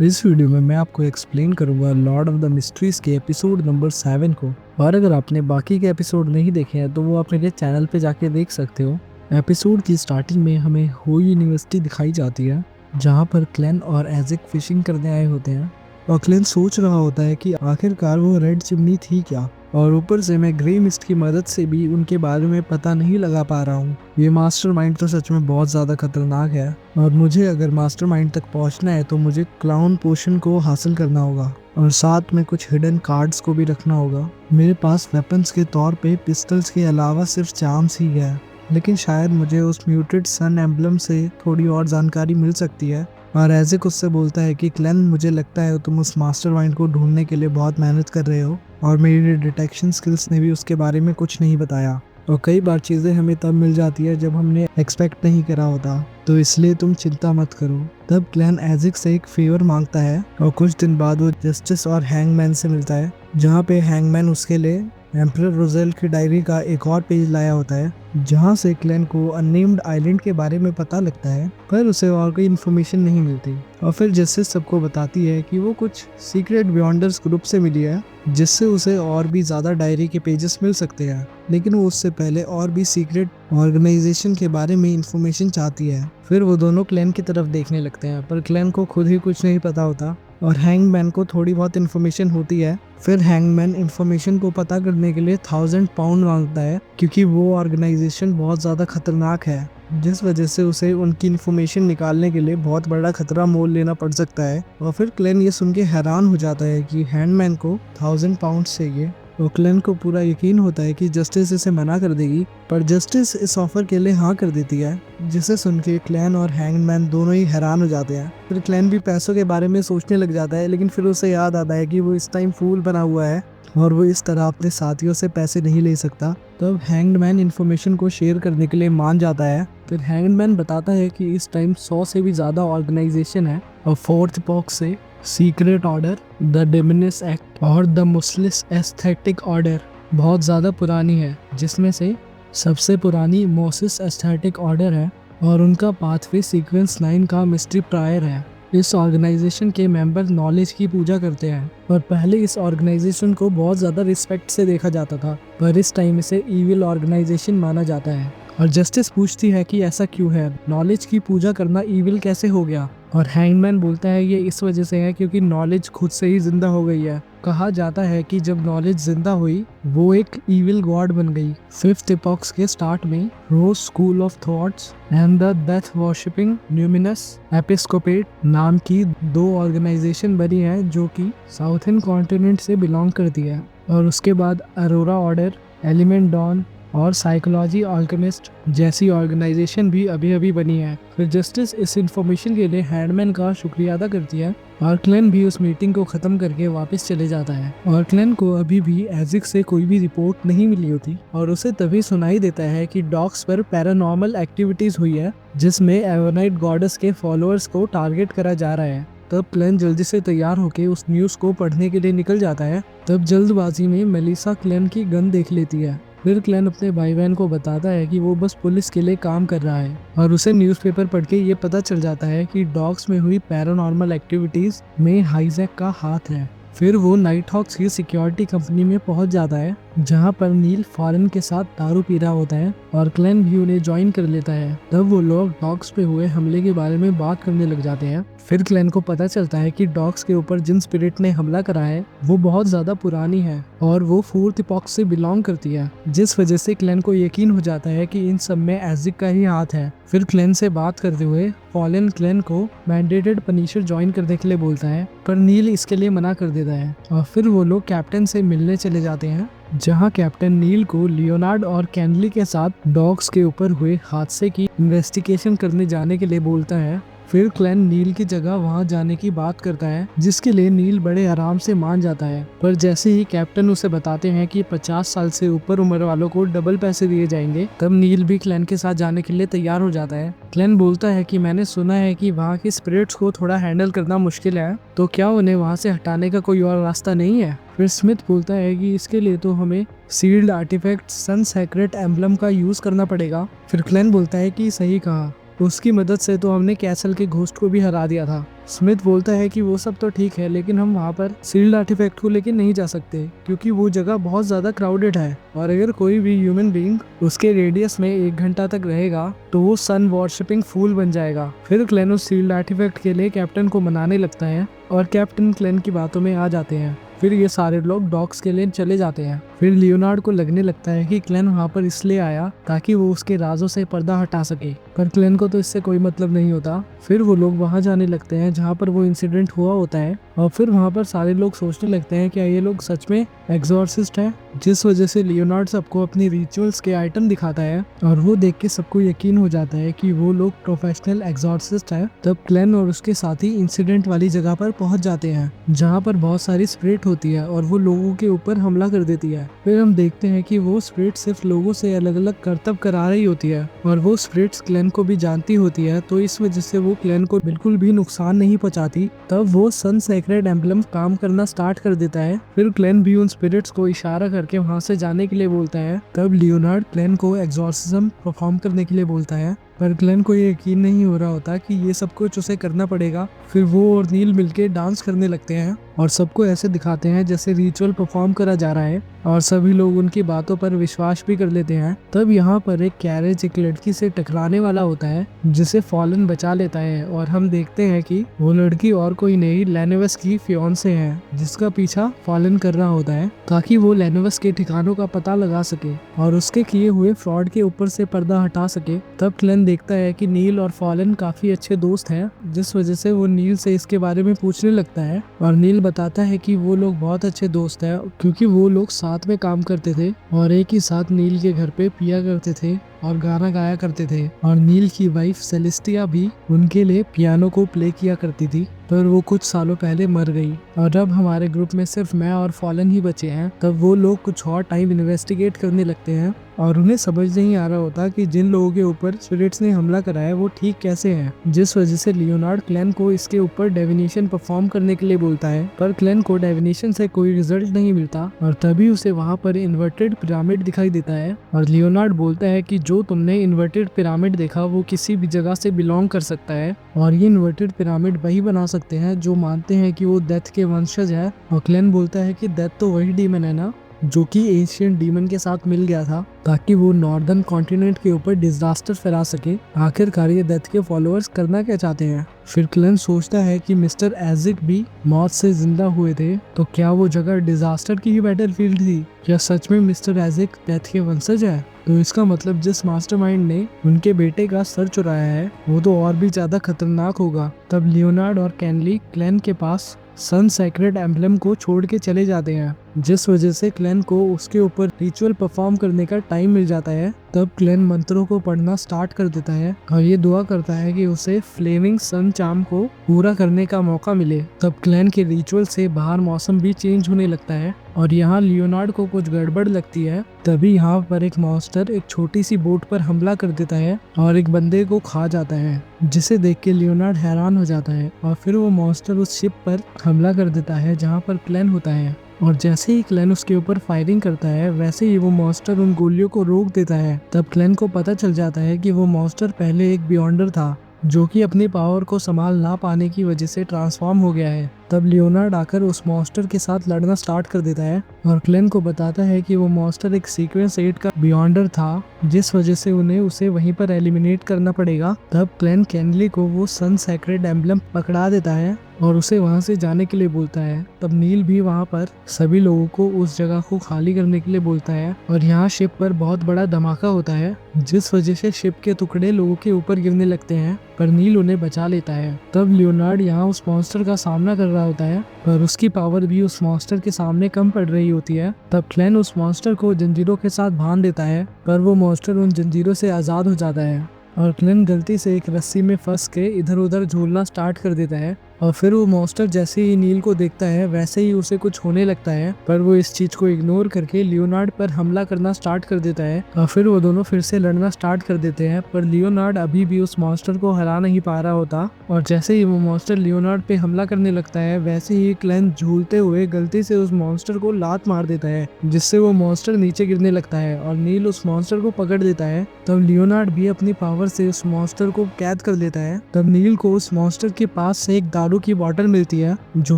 इस वीडियो में मैं आपको एक्सप्लेन करूंगा लॉर्ड ऑफ द मिस्ट्रीज के एपिसोड नंबर 7 को। और अगर आपने बाकी के एपिसोड नहीं देखे हैं तो वो आप मेरे चैनल पे जाके देख सकते हो। एपिसोड की स्टार्टिंग में हमें हो यूनिवर्सिटी दिखाई जाती है, जहाँ पर क्लेन और एजिक फिशिंग करने आए होते हैं। और क्लेन सोच रहा होता है कि आखिरकार वो रेड चिमनी थी क्या, और ऊपर से मैं ग्रे मिस्ट की मदद से भी उनके बारे में पता नहीं लगा पा रहा हूँ। ये मास्टरमाइंड तो सच में बहुत ज़्यादा खतरनाक है, और मुझे अगर मास्टरमाइंड तक पहुँचना है तो मुझे क्लाउन पोशन को हासिल करना होगा, और साथ में कुछ हिडन कार्ड्स को भी रखना होगा। मेरे पास वेपन्स के तौर पे पिस्टल्स के अलावा सिर्फ चार्म्स ही है, लेकिन शायद मुझे उस म्यूटेड सन एम्बलम से थोड़ी और जानकारी मिल सकती है। और एजिक उससे बोलता है कि क्लेन, मुझे लगता है तुम उस मास्टरमाइंड को ढूंढने के लिए बहुत मेहनत कर रहे हो, और मेरी डिटेक्शन स्किल्स ने भी उसके बारे में कुछ नहीं बताया। और कई बार चीज़ें हमें तब मिल जाती है जब हमने एक्सपेक्ट नहीं करा होता, तो इसलिए तुम चिंता मत करो। तब क्लेन एजिक से एक फेवर मांगता है, और कुछ दिन बाद वो जस्टिस और हैंगमैन से मिलता है, जहाँ पे हैंगमैन उसके लिए एम्परर रोजेल की डायरी का एक और पेज लाया होता है, जहाँ से क्लेन को अननेम्ड आइलैंड के बारे में पता लगता है, पर उसे और कोई इन्फॉर्मेशन नहीं मिलती। और फिर जस्टिस सबको बताती है कि वो कुछ सीक्रेट बियॉन्डर्स ग्रुप से मिली है, जिससे उसे और भी ज़्यादा डायरी के पेजेस मिल सकते हैं, लेकिन वो उससे पहले और भी सीक्रेट ऑर्गेनाइजेशन के बारे में इंफॉर्मेशन चाहती है। फिर वो दोनों क्लेन की तरफ देखने लगते हैं, पर क्लेन को खुद ही कुछ नहीं पता होता, और हैंगमैन को थोड़ी बहुत इन्फॉर्मेशन होती है। फिर हैंगमैन इन्फॉर्मेशन को पता करने के लिए 1000 पाउंड मांगता है, क्योंकि वो ऑर्गेनाइजेशन बहुत ज़्यादा खतरनाक है, जिस वजह से उसे उनकी इन्फॉर्मेशन निकालने के लिए बहुत बड़ा खतरा मोल लेना पड़ सकता है। और फिर क्लेन ये सुन के हैरान हो जाता है कि हैंगमैन को 1000 पाउंड चाहिए। और क्लेन को पूरा यकीन होता है कि जस्टिस इसे मना कर देगी, पर जस्टिस इस ऑफर के लिए हाँ कर देती है, जिसे सुन के क्लेन और हैंगमैन दोनों ही हैरान हो जाते हैं। फिर क्लेन भी पैसों के बारे में सोचने लग जाता है, लेकिन फिर उसे याद आता है कि वो इस टाइम फूल बना हुआ है और वो इस तरह अपने साथियों से पैसे नहीं ले सकता। तब हैंगमैन इन्फॉर्मेशन को शेयर करने के लिए मान जाता है। फिर हैंगमैन बताता है कि इस टाइम 100 से भी ज़्यादा ऑर्गेनाइजेशन है, और फोर्थ इपॉक से सीक्रेट ऑर्डर, द डेमनिस एक्ट और द मुस्लिस एस्थेटिक ऑर्डर बहुत ज़्यादा पुरानी है, जिसमें से सबसे पुरानी मोसिस एस्थेटिक ऑर्डर है, और उनका पाथवे सीक्वेंस 9 का मिस्ट्री प्रायर है। इस ऑर्गेनाइजेशन के मेंबर नॉलेज की पूजा करते हैं, और पहले इस ऑर्गेनाइजेशन को बहुत ज़्यादा रिस्पेक्ट से देखा जाता था, पर इस टाइम इसे ईविल ऑर्गेनाइजेशन माना जाता है। और जस्टिस पूछती है कि ऐसा क्यों है, नॉलेज की पूजा करना ईविल कैसे हो गया। और हैंगमैन बोलता है ये इस वजह से है क्योंकि नॉलेज खुद से ही जिंदा हो गई है। कहा जाता है कि जब नॉलेज जिंदा हुई वो एक ईविल गॉड बन गई। फिफ्थ इपॉक्स के स्टार्ट में rose school of thoughts and the death worshipping numinous episcopate नाम की 2 ऑर्गेनाइजेशन बनी है, जो कि साउथर्न कॉन्टिनेंट से बिलोंग करती है। और उसके बाद अरोरा ऑर्डर, एलिमेंट डॉन और साइकोलॉजी ऑल्केमिस्ट जैसी ऑर्गेनाइजेशन भी अभी अभी बनी है। फिर जस्टिस इस इंफॉर्मेशन के लिए हैंडमैन का शुक्रिया अदा करती है, और क्लेन भी उस मीटिंग को ख़त्म करके वापस चले जाता है। और क्लेन को अभी भी एजिक से कोई भी रिपोर्ट नहीं मिली होती, और उसे तभी सुनाई देता है कि डॉक्स पर पैरानॉर्मल एक्टिविटीज़ हुई है, जिसमें एवोनाइट गॉडेस के फॉलोअर्स को टारगेट करा जा रहा है। तब क्लेन जल्दी से तैयार होकर उस न्यूज़ को पढ़ने के लिए निकल जाता है। तब जल्दबाजी में मेलिसा क्लेन की गन देख लेती है। फिर क्लेन अपने भाई बहन को बताता है कि वो बस पुलिस के लिए काम कर रहा है, और उसे न्यूज़पेपर पढ़ के ये पता चल जाता है कि डॉग्स में हुई पैरानॉर्मल एक्टिविटीज में हाइजैक का हाथ है। फिर वो नाइट हॉक्स की सिक्योरिटी कंपनी में पहुंच जाता है, जहां पर नील फॉरेन के साथ दारू पी रहा होता है, और क्लेन भी उन्हें ज्वाइन कर लेता है। तब वो लोग डॉग्स पे हुए हमले के बारे में बात करने लग जाते हैं। फिर क्लेन को पता चलता है कि डॉग्स के ऊपर जिन स्पिरिट ने हमला करा है वो बहुत ज्यादा पुरानी है, और वो फोर्थ इपॉक से बिलोंग करती है, जिस वजह से क्लेन को यकीन हो जाता है कि इन सब में एजिक का ही हाथ है। फिर क्लेन से बात करते हुए फॉलन क्लेन को मैंडेटेड पनिशर ज्वाइन करने के लिए बोलता है, पर नील इसके लिए मना कर देता है। और फिर वो लोग कैप्टन से मिलने चले जाते हैं, जहां कैप्टन नील को लियोनार्ड और कैनली के साथ डॉग्स के ऊपर हुए हादसे की इन्वेस्टिगेशन करने जाने के लिए बोलता है। फिर क्लेन नील की जगह वहां जाने की बात करता है, जिसके लिए नील बड़े आराम से मान जाता है। पर जैसे ही कैप्टन उसे बताते हैं कि 50 साल से ऊपर उम्र वालों को डबल पैसे दिए जाएंगे, तब नील भी क्लेन के साथ जाने के लिए तैयार हो जाता है। क्लेन बोलता है कि मैंने सुना है कि वहाँ के स्पिरिट्स को थोड़ा हैंडल करना मुश्किल है, तो क्या उन्हें वहाँ से हटाने का कोई और रास्ता नहीं है। फिर स्मिथ बोलता है कि इसके लिए तो हमें सील्ड आर्टिफैक्ट सन सेक्रेट एम्बलम का यूज करना पड़ेगा। फिर क्लेन बोलता है कि सही कहा, उसकी मदद से तो हमने कैसल के घोस्ट को भी हरा दिया था। स्मिथ बोलता है कि वो सब तो ठीक है, लेकिन हम वहाँ पर सील्ड आर्टिफैक्ट को लेके नहीं जा सकते क्योंकि वो जगह बहुत ज्यादा क्राउडेड है और अगर कोई भी ह्यूमन बीइंग उसके रेडियस में 1 घंटा तक रहेगा तो वो सन वॉरशिपिंग फूल बन जाएगा। फिर क्लेन उस सील्ड आर्टिफैक्ट के लिए कैप्टन को मनाने लगता है और कैप्टन क्लेन की बातों में आ जाते हैं। फिर ये सारे लोग डॉक्स के लिए चले जाते हैं। फिर लियोनार्ड को लगने लगता है कि क्लेन वहाँ पर इसलिए आया ताकि वो उसके राजों से पर्दा हटा सके, पर क्लेन को तो इससे कोई मतलब नहीं होता। फिर वो लोग वहाँ जाने लगते हैं जहाँ पर वो इंसिडेंट हुआ होता है और फिर वहाँ पर सारे लोग सोचने लगते हैं क्या ये लोग सच में एग्जॉर्सिस्ट हैं, जिस वजह से लियोनार्ड सबको अपनी रिचुअल्स के आइटम दिखाता है और वो देख के सबको यकीन हो जाता है कि वो लोग प्रोफेशनल एग्जॉर्सिस्ट हैं। तब क्लेन और उसके साथी इंसिडेंट वाली जगह पर पहुंच जाते हैं जहाँ पर बहुत सारी स्पिरिट होती है और वो लोगों के ऊपर हमला कर देती है। फिर हम देखते हैं कि वो स्पिरिट सिर्फ लोगों से अलग अलग करतब करा रही होती है और वो स्पिरिट्स क्लेन को भी जानती होती है, तो इस वजह से वो क्लेन को बिल्कुल भी नुकसान नहीं पहुंचाती। तब वो सन सेक्रेड एम्बलम काम करना स्टार्ट कर देता है। फिर क्लेन भी उन स्पिरिट्स को इशारा करके वहां से जाने के लिए बोलता है। तब लियोनार्ड क्लेन को एग्जॉर्सिज्म परफॉर्म करने के लिए बोलता है, पर क्लेन को ये यकीन नहीं हो रहा होता कि ये सब कुछ उसे करना पड़ेगा। फिर वो और नील मिलके डांस करने लगते हैं और सबको ऐसे दिखाते हैं जैसे रिचुअल परफॉर्म करा जा रहा है और सभी लोग उनकी बातों पर विश्वास भी कर लेते हैं। तब यहाँ पर एक कैरेज एक लड़की से टकराने वाला होता है जिसे फॉलन बचा लेता है और हम देखते हैं कि वो लड़की और कोई नहीं लेनेवस की फियोंसे है जिसका पीछा फॉलन कर रहा होता है ताकि वो लेनेवस के ठिकानों का पता लगा सके और उसके किए हुए फ्रॉड के ऊपर से पर्दा हटा सके। तब क्लेन देखता है कि नील और फॉलन काफी अच्छे दोस्त हैं, जिस वजह से वो नील से इसके बारे में पूछने लगता है और नील बताता है कि वो लोग बहुत अच्छे दोस्त हैं क्योंकि वो लोग साथ में काम करते थे और एक ही साथ नील के घर पे पिया करते थे और गाना गाया करते थे और नील की वाइफ सेलेस्टिया भी उनके लिए पियानो को प्ले किया करती थी, पर वो कुछ सालों पहले मर गई और अब हमारे ग्रुप में सिर्फ मैं और फॉलन ही बचे हैं। तब वो लोग कुछ और टाइम इन्वेस्टिगेट करने लगते हैं और उन्हें समझ नहीं आ रहा होता कि जिन लोगों के ऊपर स्पिरिट्स ने हमला कराया वो ठीक कैसे हैं, जिस वजह से लियोनार्ड क्लेन को इसके ऊपर डेविनेशन परफॉर्म करने के लिए बोलता है, पर क्लेन को डेविनेशन से कोई रिजल्ट नहीं मिलता और तभी उसे वहाँ पर इन्वर्टेड पिरामिड दिखाई देता है और लियोनार्ड बोलता है कि जो तुमने इन्वर्टेड पिरामिड देखा वो किसी भी जगह से बिलोंग कर सकता है और ये इन्वर्टेड पिरामिड वही बना सकते हैं जो मानते हैं कि वो डेथ के वंशज है। और क्लेन बोलता है कि डेथ तो वही डीमन है ना जो कि एशियन डीमन के साथ मिल गया था ताकि वो नॉर्दर्न कॉन्टिनेंट के ऊपर डिजास्टर फैला सके। आखिरकार ये डेथ के फॉलोअर्स करना क्या चाहते हैं। फिर क्लेन सोचता है कि मिस्टर एजिक भी मौत से जिंदा हुए थे, तो क्या वो जगह डिजास्टर की ही बैटलफील्ड थी? क्या सच में मिस्टर एजिक डेथ के वंशज है? तो इसका मतलब जिस मास्टरमाइंड ने उनके बेटे का सर चुराया है वो तो और भी ज्यादा खतरनाक होगा। तब लियोनार्ड और कैनली क्लेन के पास सन सेक्रेड एम्बलम को छोड़ के चले जाते हैं, जिस वजह से क्लेन को उसके ऊपर रिचुअल परफॉर्म करने का टाइम मिल जाता है। तब क्लेन मंत्रों को पढ़ना स्टार्ट कर देता है और ये दुआ करता है कि उसे फ्लेमिंग सन चार्म को पूरा करने का मौका मिले। तब क्लेन के रिचुअल से बाहर मौसम भी चेंज होने लगता है और यहाँ लियोनार्ड को कुछ गड़बड़ लगती है। तभी यहाँ पर एक मॉन्स्टर एक छोटी सी बोट पर हमला कर देता है और एक बंदे को खा जाता है, जिसे देख के लियोनार्ड हैरान हो जाता है और फिर वो मॉन्स्टर उस शिप पर हमला कर देता है जहाँ पर क्लेन होता है और जैसे ही क्लेन उसके ऊपर फायरिंग करता है वैसे ही वो मॉन्स्टर उन गोलियों को रोक देता है। तब क्लेन को पता चल जाता है कि वो मॉन्स्टर पहले एक बियॉन्डर था जो कि अपनी पावर को संभाल ना पाने की वजह से ट्रांसफॉर्म हो गया है। तब लियोनार्ड आकर उस मॉन्स्टर के साथ लड़ना स्टार्ट कर देता है और क्लेन को बताता है कि वो मॉन्स्टर एक सीक्वेंस 8 का बियॉन्डर था, जिस वजह से उन्हें उसे वहीं पर एलिमिनेट करना पड़ेगा। तब क्लेन कैनली को वो सन सेक्रेड एम्बलम पकड़ा देता है और उसे वहां से जाने के लिए बोलता है। तब नील भी वहां पर सभी लोगों को उस जगह को खाली करने के लिए बोलता है और यहाँ शिप पर बहुत बड़ा धमाका होता है, जिस वजह से शिप के टुकड़े लोगों के ऊपर गिरने लगते हैं, पर नील उन्हें बचा लेता है। तब लियोनार्ड यहाँ उस मॉन्स्टर का सामना कर रहा होता है, पर उसकी पावर भी उस मॉन्स्टर के सामने कम पड़ रही होती है। तब क्लेन उस मॉन्स्टर को जंजीरों के साथ बांध देता है, पर वो मॉन्स्टर उन जंजीरों से आजाद हो जाता है और क्लेन गलती से एक रस्सी में फंस के इधर उधर झूलना स्टार्ट कर देता है और फिर वो मॉन्स्टर जैसे ही नील को देखता है वैसे ही उसे कुछ होने लगता है, पर वो इस चीज को इग्नोर करके लियोनार्ड पर हमला करना स्टार्ट कर देता है और फिर वो दोनों फिर से लड़ना स्टार्ट कर देते हैं। पर लियोनार्ड अभी भी उस मॉन्स्टर को हरा नहीं पा रहा होता और जैसे ही वो मॉन्स्टर लियोनार्ड पे हमला करने लगता है वैसे ही क्लेन झूलते हुए गलती से उस मॉन्स्टर को लात मार देता है, जिससे वो मॉन्स्टर नीचे गिरने लगता है और नील उस मॉन्स्टर को पकड़ देता है। तब लियोनार्ड भी अपनी पावर से उस मॉन्स्टर को कैद कर लेता है। तब नील को उस मॉन्स्टर के पास से एक दारू दारू की बोतल मिलती है जो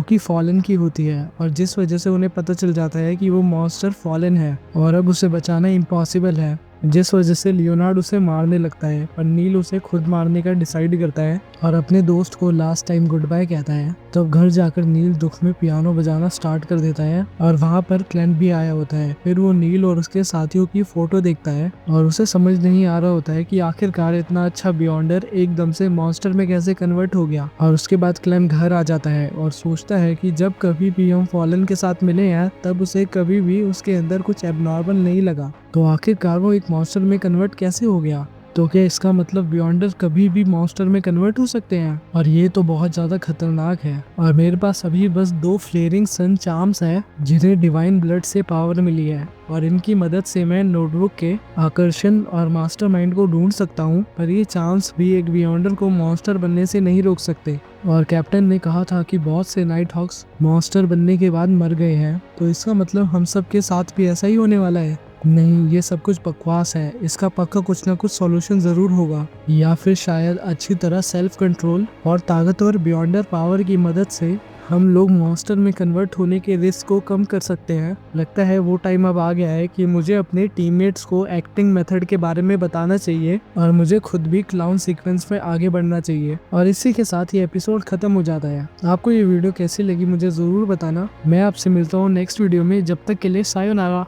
कि फॉलन की होती है, और जिस वजह से उन्हें पता चल जाता है कि वो मॉन्स्टर फॉलन है और अब उसे बचाना इम्पॉसिबल है, जिस वजह से लियोनार्ड उसे मारने लगता है। पर नील उसे खुद मारने का डिसाइड करता है और अपने दोस्त को लास्ट टाइम गुड बाय कहता है। तब घर जाकर नील दुख में पियानो बजाना स्टार्ट कर देता है और वहाँ पर क्लेंट भी आया होता है। फिर वो नील और उसके साथियों की फोटो देखता है और उसे समझ नहीं आ रहा होता है कि आखिरकार इतना अच्छा बियॉन्डर एकदम से मॉन्स्टर में कैसे कन्वर्ट हो गया। और उसके बाद क्लेम घर आ जाता है और सोचता है कि जब कभी भी हम फॉलन के साथ मिले हैं तब उसे कभी भी उसके अंदर कुछ एबनॉर्मल नहीं लगा, तो आखिरकार वो एक मॉन्स्टर में कन्वर्ट कैसे हो गया। तो क्या इसका मतलब बियॉन्डर कभी भी मॉन्स्टर में कन्वर्ट हो सकते हैं? और ये तो बहुत ज्यादा खतरनाक है। और मेरे पास अभी बस 2 फ्लेयरिंग सन चार्म्स हैं जिन्हें डिवाइन ब्लड से पावर मिली है, और इनकी मदद से मैं नोटबुक के आकर्षण और मास्टरमाइंड को ढूंढ सकता हूँ। पर ये चांस भी एक बियॉन्डर को मॉन्स्टर बनने से नहीं रोक सकते। और कैप्टन ने कहा था कि बहुत से नाइट हॉक्स मॉन्स्टर बनने के बाद मर गए हैं, तो इसका मतलब हम सब के साथ भी ऐसा ही होने वाला है। नहीं, ये सब कुछ बकवास है। इसका पक्का कुछ ना कुछ सॉल्यूशन जरूर होगा, या फिर शायद अच्छी तरह सेल्फ कंट्रोल और ताकतवर बियॉन्डर पावर की मदद से हम लोग मॉन्स्टर में कन्वर्ट होने के रिस्क को कम कर सकते हैं। लगता है वो टाइम अब आ गया है कि मुझे अपने टीममेट्स को एक्टिंग मेथड के बारे में बताना चाहिए और मुझे खुद भी क्लाउन सीक्वेंस में आगे बढ़ना चाहिए। और इसी के साथ ये एपिसोड खत्म हो जाता है। आपको ये वीडियो कैसी लगी मुझे जरूर बताना। मैं आपसे मिलता हूँ नेक्स्ट वीडियो में। जब तक के लिए सायोनारा।